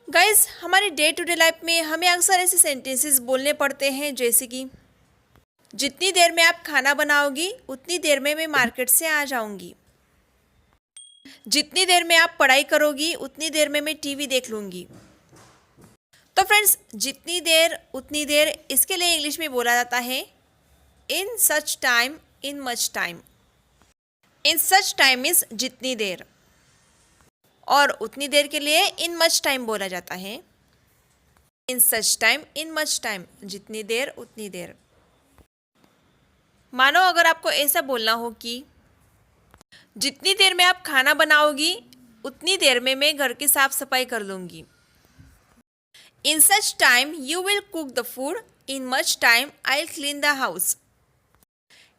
Guys हमारे day to day life में हमें अक्सर ऐसे सेंटेंसेस बोलने पड़ते हैं जैसे कि जितनी देर में आप खाना बनाओगी उतनी देर में मैं मार्केट से आ जाऊंगी। जितनी देर में आप पढ़ाई करोगी उतनी देर में मैं टीवी देख लूंगी। तो फ्रेंड्स, जितनी देर उतनी देर इसके लिए इंग्लिश में बोला जाता है in such time, in much time. In such time means जितनी देर, और उतनी देर के लिए इन मच टाइम बोला जाता है। In such time, in much time, जितनी देर उतनी देर। मानो अगर आपको ऐसा बोलना हो कि जितनी देर में आप खाना बनाओगी उतनी देर में मैं घर की साफ सफाई कर लूंगी। In such time you will cook the food, in much time I will clean the house.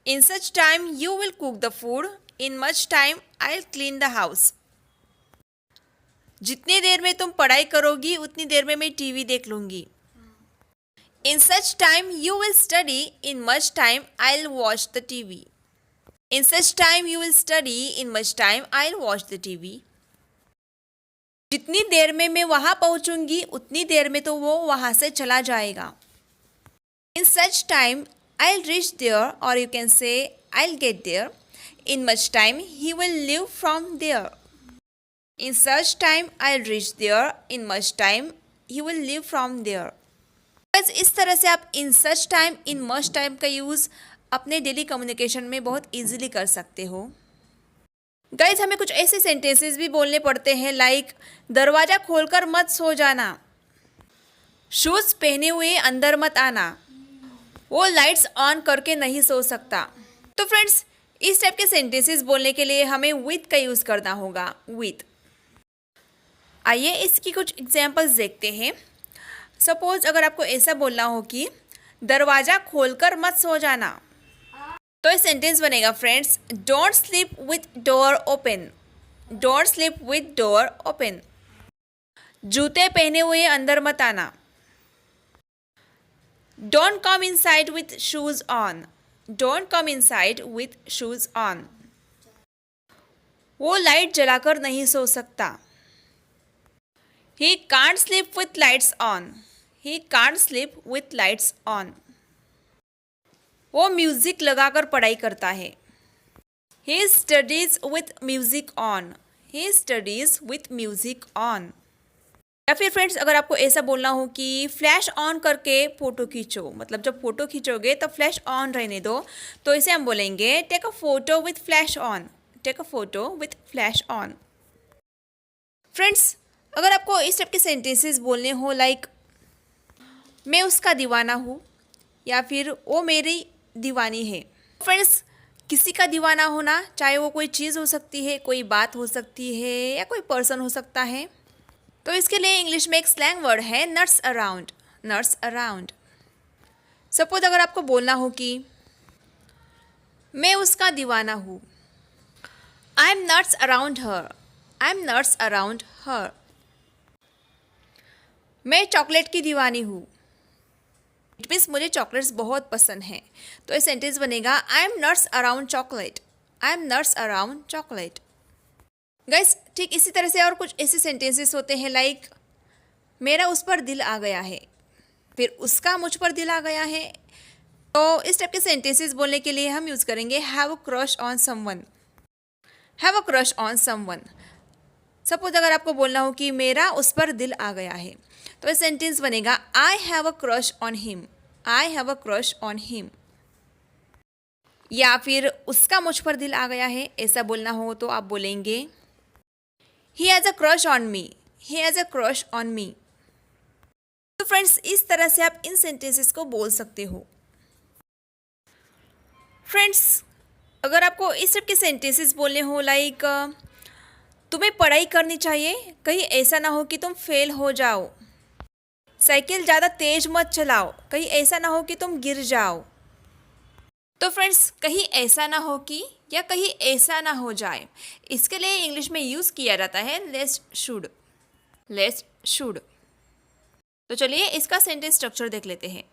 In such time you will cook the food, in much time I will clean the house. जितनी देर में तुम पढ़ाई करोगी उतनी देर में मैं TV देख लूंगी। In such time you will study, in much time I will watch the TV. In such time you will study, in much time I will watch the TV. जितनी देर में मैं वहां पहुंचूंगी उतनी देर में तो वो वहां से चला जाएगा। In such time I will reach there, और you can say I will get there. In much time he will leave from there. In such time I'll reach there, in much time he will leave from there। बस इस तरह से आप in such time, in much time का use अपने daily communication में बहुत easily कर सकते हो। गाइज हमें कुछ ऐसे सेंटेंसेस भी बोलने पड़ते हैं लाइक दरवाज़ा खोलकर मत सो जाना, शूज़ पहने हुए अंदर मत आना, वो लाइट्स ऑन करके नहीं सो सकता। तो फ्रेंड्स, इस टाइप के सेंटेंसेस बोलने के लिए हमें विथ का यूज़ करना होगा, विथ। आइए इसकी कुछ एग्जाम्पल्स देखते हैं। सपोज अगर आपको ऐसा बोलना हो कि दरवाज़ा खोलकर मत सो जाना, तो ये सेंटेंस बनेगा friends, don't sleep with door open. Don't sleep with door open. जूते पहने हुए अंदर मत आना। Don't come inside with shoes on. Don't come inside with shoes on. वो लाइट जलाकर नहीं सो सकता। He can't sleep with lights on. He can't sleep with lights on. वो म्यूजिक लगाकर पढ़ाई करता है। He studies with music on. He studies with music on. या फिर फ्रेंड्स, अगर आपको ऐसा बोलना हो कि फ्लैश ऑन करके फ़ोटो खींचो, मतलब जब फ़ोटो खींचोगे तब फ्लैश ऑन रहने दो, तो इसे हम बोलेंगे take a photo with flash on. Take a photo with flash on. Friends, अगर आपको इस टाइप के सेंटेंसेस बोलने हो लाइक मैं उसका दीवाना हूँ, या फिर वो मेरी दीवानी है। फ्रेंड्स, किसी का दीवाना होना, चाहे वो कोई चीज़ हो सकती है, कोई बात हो सकती है, या कोई पर्सन हो सकता है, तो इसके लिए इंग्लिश में एक स्लैंग वर्ड है nuts around. Nuts around. Suppose अगर आपको बोलना हो कि मैं उसका दीवाना हूँ, I am nuts around her. I am nuts around her. मैं चॉकलेट की दीवानी हूँ, इट मीन्स मुझे चॉकलेट्स बहुत पसंद हैं, तो ये सेंटेंस बनेगा आई am nuts around chocolate. I am nuts around chocolate. Guys, ठीक इसी तरह से और कुछ ऐसे सेंटेंसेस होते हैं लाइक मेरा उस पर दिल आ गया है, फिर उसका मुझ पर दिल आ गया है। तो इस टाइप के सेंटेंसेस बोलने के लिए हम यूज़ करेंगे have a crush on someone. Have a crush on someone. Suppose अगर आपको बोलना हो कि मेरा उस पर दिल आ गया है, तो ये सेंटेंस बनेगा I have a crush on him. I have a crush on him. या फिर उसका मुझ पर दिल आ गया है, ऐसा बोलना हो तो आप बोलेंगे he has a crush on me. He has a crush on me. तो फ्रेंड्स, इस तरह से आप इन सेंटेंसेस को बोल सकते हो। फ्रेंड्स, अगर आपको इस टाइप के सेंटेंसेस बोलने हो लाइक तुम्हें पढ़ाई करनी चाहिए, कहीं ऐसा ना हो कि तुम फेल हो जाओ। साइकिल ज़्यादा तेज मत चलाओ, कहीं ऐसा ना हो कि तुम गिर जाओ। तो फ्रेंड्स, कहीं ऐसा ना हो कि, या कहीं ऐसा ना हो जाए, इसके लिए इंग्लिश में यूज़ किया जाता है लेस्ट शुड। लेस्ट शुड। तो चलिए इसका सेंटेंस स्ट्रक्चर देख लेते हैं।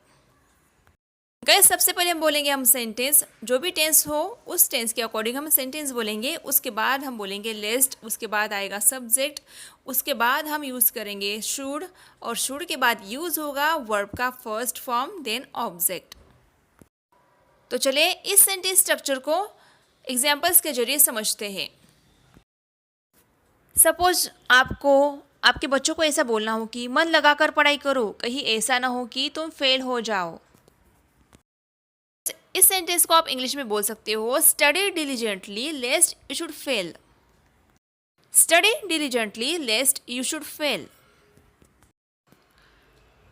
गाइस सबसे पहले हम बोलेंगे हम सेंटेंस, जो भी टेंस हो उस टेंस के अकॉर्डिंग हम सेंटेंस बोलेंगे। उसके बाद हम बोलेंगे लेस्ट, उसके बाद आएगा सब्जेक्ट, उसके बाद हम यूज़ करेंगे शुड, और शुड के बाद यूज़ होगा वर्ब का फर्स्ट फॉर्म देन ऑब्जेक्ट। तो चलिए इस सेंटेंस स्ट्रक्चर को एग्जाम्पल्स के जरिए समझते हैं। सपोज आपको आपके बच्चों को ऐसा बोलना हो कि मन लगाकर पढ़ाई करो, कहीं ऐसा ना हो कि तुम फेल हो जाओ। इस सेंटेंस को आप इंग्लिश में बोल सकते हो study diligently लेस्ट you should fail. Study diligently लेस्ट you should fail.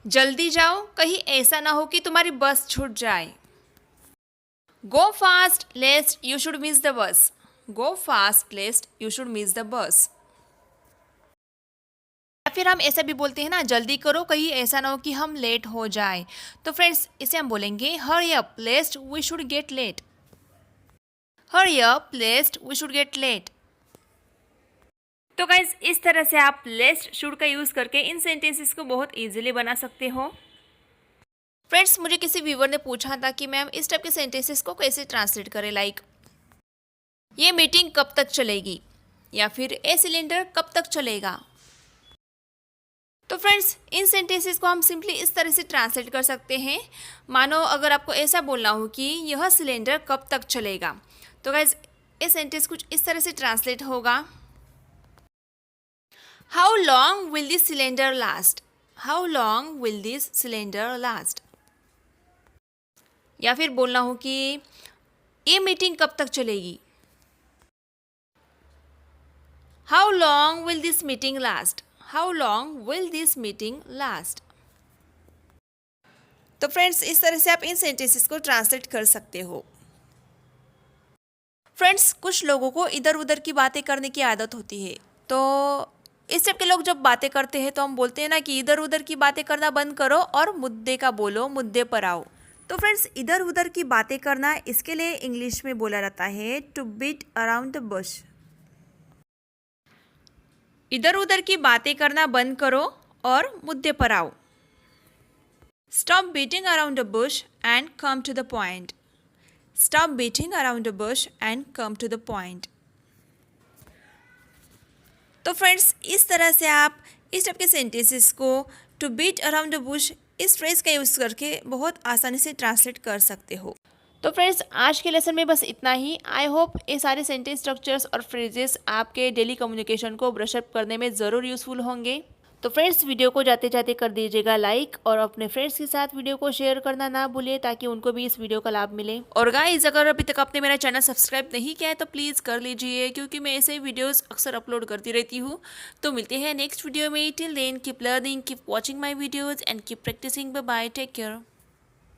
जल्दी जाओ, कहीं ऐसा ना हो कि तुम्हारी बस छूट जाए। गो fast लेस्ट you should miss the bus. Go fast लेस्ट you should miss the bus. फिर हम ऐसा भी बोलते हैं ना, जल्दी करो, कहीं ऐसा ना हो कि हम लेट हो जाए। तो फ्रेंड्स इसे हम बोलेंगे hurry up lest we should get late. Hurry up lest we should get late. तो गाइज इस तरह से आप लेस्ट शुड का यूज़ करके इन सेंटेंसेस को बहुत इजीली बना सकते हो। फ्रेंड्स मुझे किसी व्यूवर ने पूछा था कि मैम इस टाइप के सेंटेंसेस को कैसे ट्रांसलेट करें, लाइक ये मीटिंग कब तक चलेगी, या फिर ये सिलेंडर कब तक चलेगा। तो फ्रेंड्स इन सेंटेंसेस को हम सिंपली इस तरह से ट्रांसलेट कर सकते हैं। मानो अगर आपको ऐसा बोलना हो कि यह सिलेंडर कब तक चलेगा, तो गाइज ये सेंटेंस कुछ इस तरह से ट्रांसलेट होगा, how long will this cylinder last. How long will this cylinder last. या फिर बोलना हो कि ये मीटिंग कब तक चलेगी, how long will this meeting last. How long will this meeting last? तो फ्रेंड्स इस तरह से आप इन सेंटेंसेस को ट्रांसलेट कर सकते हो। फ्रेंड्स कुछ लोगों को इधर उधर की बातें करने की आदत होती है, तो इस टाइप के लोग जब बातें करते हैं तो हम बोलते हैं ना कि इधर उधर की बातें करना बंद करो और मुद्दे का बोलो, मुद्दे पर आओ। तो फ्रेंड्स इधर उधर की बातें करना, इसके लिए इंग्लिश में बोला जाता है to beat around the bush. इधर उधर की बातें करना बंद करो और मुद्दे पर आओ। Stop beating around the bush and come to the point. Stop beating around the bush and come to the point. तो फ्रेंड्स इस तरह से आप इस टाइप के सेंटेंसेस को to beat around the bush इस फ्रेज का यूज़ करके बहुत आसानी से ट्रांसलेट कर सकते हो। तो फ्रेंड्स आज के लेसन में बस इतना ही। आई होप ये सारे सेंटेंस स्ट्रक्चर्स और फ्रेजेस आपके डेली कम्युनिकेशन को ब्रशअप करने में ज़रूर यूज़फुल होंगे। तो फ्रेंड्स वीडियो को जाते जाते कर दीजिएगा लाइक, और अपने फ्रेंड्स के साथ वीडियो को शेयर करना ना भूलिए ताकि उनको भी इस वीडियो का लाभ मिले। और गाइस अगर अभी तक आपने मेरा चैनल सब्सक्राइब नहीं किया है तो प्लीज़ कर लीजिए, क्योंकि मैं ऐसे ही वीडियोस अक्सर अपलोड करती रहती हूँ। तो मिलते हैं नेक्स्ट वीडियो में। Till then keep learning, keep watching my videos and keep practising. Bye bye, take care.